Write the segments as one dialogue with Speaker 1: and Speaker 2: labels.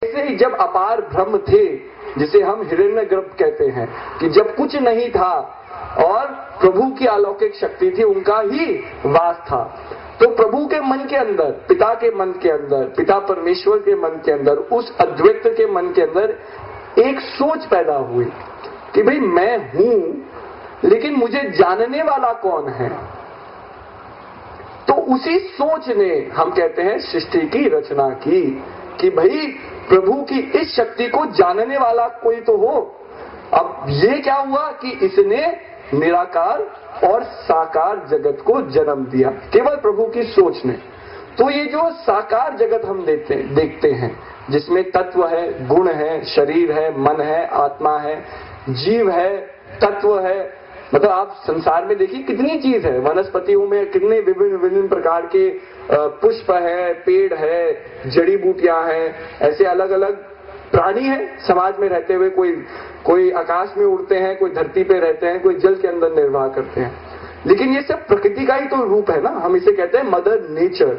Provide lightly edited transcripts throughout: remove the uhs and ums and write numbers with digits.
Speaker 1: ऐसे ही जब अपार ब्रह्म थे, जिसे हम हिरण्यगर्भ कहते हैं, कि जब कुछ नहीं था और प्रभु की अलौकिक शक्ति थी, उनका ही वास था, तो प्रभु के मन के अंदर, पिता के मन के अंदर, पिता परमेश्वर के मन के अंदर, उस अद्वैत के मन के अंदर एक सोच पैदा हुई कि भाई मैं हूं, लेकिन मुझे जानने वाला कौन है। तो उसी सोच ने, हम कहते हैं, सृष्टि की रचना की कि भाई प्रभु की इस शक्ति को जानने वाला कोई तो हो। अब ये क्या हुआ कि इसने निराकार और साकार जगत को जन्म दिया, केवल प्रभु की सोच ने। तो ये जो साकार जगत हम देखते हैं, जिसमें तत्व है, गुण है, शरीर है, मन है, आत्मा है, जीव है, तत्व है, मतलब आप संसार में देखिए कितनी चीज है। वनस्पतियों में कितने विभिन्न विभिन्न प्रकार के पुष्प है, पेड़ है, जड़ी बूटियां हैं, ऐसे अलग अलग प्राणी हैं समाज में रहते हुए। कोई आकाश में उड़ते हैं, कोई धरती पे रहते हैं, कोई जल के अंदर निर्वाह करते हैं। लेकिन ये सब प्रकृति का ही तो रूप है ना, हम इसे कहते हैं मदर नेचर।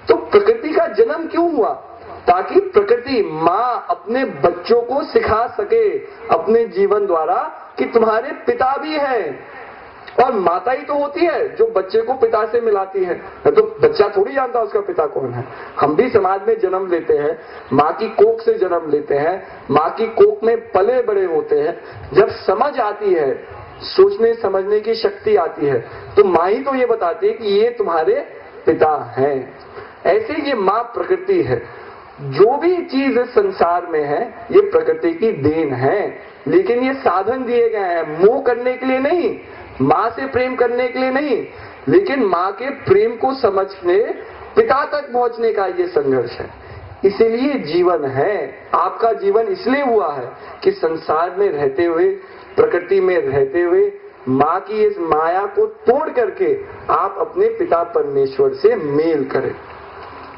Speaker 1: तो प्रकृति का जन्म क्यों हुआ? ताकि प्रकृति माँ अपने बच्चों को सिखा सके अपने जीवन द्वारा कि तुम्हारे पिता भी हैं। और माता ही तो होती है जो बच्चे को पिता से मिलाती है, तो बच्चा थोड़ी जानता उसका पिता कौन है। हम भी समाज में जन्म लेते हैं, माँ की कोख से जन्म लेते हैं, माँ की कोख में पले बड़े होते हैं। जब समझ आती है, सोचने समझने की शक्ति आती है, तो माँ ही तो ये बताती है कि ये तुम्हारे पिता हैं। ऐसे ये माँ प्रकृति है। जो भी चीज इस संसार में है ये प्रकृति की देन है, लेकिन ये साधन दिए गए हैं मोह करने के लिए नहीं, माँ से प्रेम करने के लिए नहीं, लेकिन माँ के प्रेम को समझने, पिता तक पहुंचने का ये संघर्ष है। इसीलिए जीवन है। आपका जीवन इसलिए हुआ है कि संसार में रहते हुए, प्रकृति में रहते हुए, माँ की इस माया को तोड़ करके आप अपने पिता परमेश्वर से मेल करें।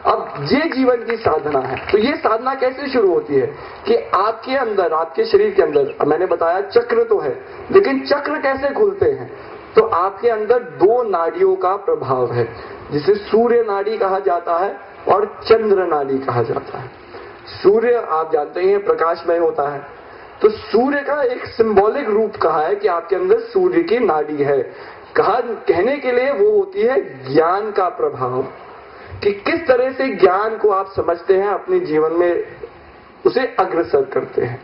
Speaker 1: अब ये जीवन की साधना है। तो ये साधना कैसे शुरू होती है कि आपके अंदर, आपके शरीर के अंदर, मैंने बताया चक्र तो है, लेकिन चक्र कैसे खुलते हैं? तो आपके अंदर दो नाड़ियों का प्रभाव है, जिसे सूर्य नाड़ी कहा जाता है और चंद्र नाड़ी कहा जाता है। सूर्य आप जानते ही हैं प्रकाशमय होता है, तो सूर्य का एक सिंबॉलिक रूप कहा है कि आपके अंदर सूर्य की नाड़ी है। कहने के लिए वो होती है ज्ञान का प्रभाव, कि किस तरह से ज्ञान को आप समझते हैं, अपने जीवन में उसे अग्रसर करते हैं।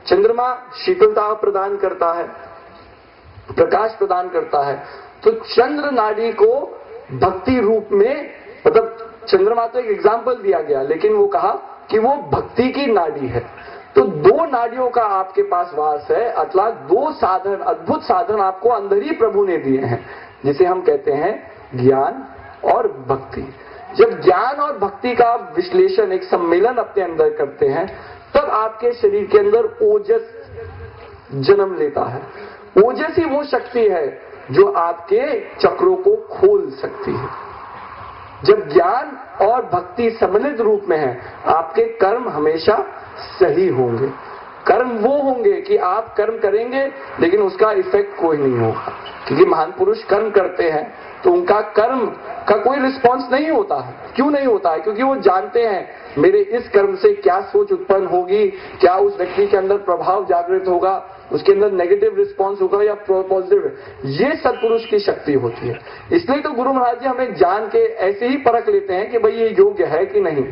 Speaker 1: चंद्रमा शीतलता प्रदान करता है, प्रकाश प्रदान करता है। तो चंद्र नाड़ी को भक्ति रूप में, मतलब चंद्रमा तो एक एग्जाम्पल दिया गया, लेकिन वो कहा कि वो भक्ति की नाड़ी है। तो दो नाड़ियों का आपके पास वास है, अथवा दो साधन, अद्भुत साधन आपको अंदर ही प्रभु ने दिए हैं, जिसे हम कहते हैं ज्ञान और भक्ति। जब ज्ञान और भक्ति का विश्लेषण, एक सम्मेलन अपने अंदर करते हैं, तब आपके शरीर के अंदर ओजस जन्म लेता है। ओजस ही वो शक्ति है जो आपके चक्रों को खोल सकती है। जब ज्ञान और भक्ति सम्मिलित रूप में है, आपके कर्म हमेशा सही होंगे। कर्म वो होंगे कि आप कर्म करेंगे लेकिन उसका इफेक्ट कोई नहीं होगा, क्योंकि महान पुरुष कर्म करते हैं तो उनका कर्म का कोई रिस्पॉन्स नहीं होता है। क्यों नहीं होता है? क्योंकि वो जानते हैं मेरे इस कर्म से क्या सोच उत्पन्न होगी, क्या उस व्यक्ति के अंदर प्रभाव जागृत होगा, उसके अंदर नेगेटिव रिस्पॉन्स होगा या पॉजिटिव। ये सत्पुरुष की शक्ति होती है। इसलिए तो गुरु महाराज जी हमें जान के ऐसे ही परख लेते हैं कि भाई ये योग्य है कि नहीं,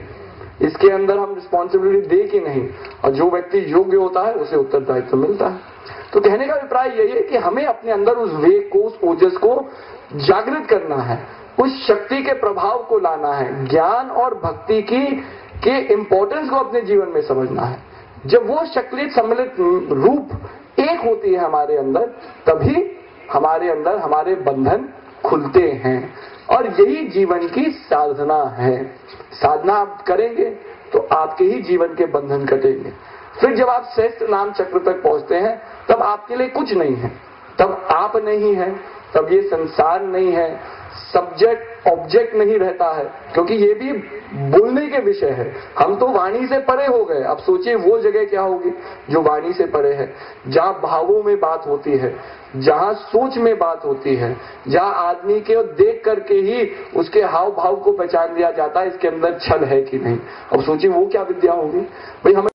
Speaker 1: इसके अंदर हम रिस्पॉन्सिबिलिटी दे कि नहीं, और जो व्यक्ति योग्य होता है उसे उत्तरदायित्व मिलता है। तो कहने का अभिप्राय यही है कि हमें अपने अंदर उस वेग को, उस ओजस को जागृत करना है, उस शक्ति के प्रभाव को लाना है, ज्ञान और भक्ति के इंपॉर्टेंस को अपने जीवन में समझना है। जब वो शक्ति सम्मिलित रूप एक होती है हमारे अंदर, तभी हमारे अंदर हमारे बंधन खुलते हैं। और यही जीवन की साधना है। साधना आप करेंगे तो आपके ही जीवन के बंधन कटेंगे। फिर जब आप श्रेष्ठ नाम चक्र तक पहुंचते हैं, तब आपके लिए कुछ नहीं है, तब आप नहीं है, तब ये संसार नहीं है, सब्जेक्ट ऑब्जेक्ट नहीं रहता है, क्योंकि ये भी बोलने के विषय है। हम तो वाणी से परे हो गए। अब सोचिए वो जगह क्या होगी जो वाणी से परे है, जहां भावों में बात होती है, जहां सोच में बात होती है, जहां आदमी के देख करके ही उसके हाव भाव को पहचान लिया जाता है इसके अंदर छल है कि नहीं। अब सोचिए वो क्या विद्या होगी भाई। हमें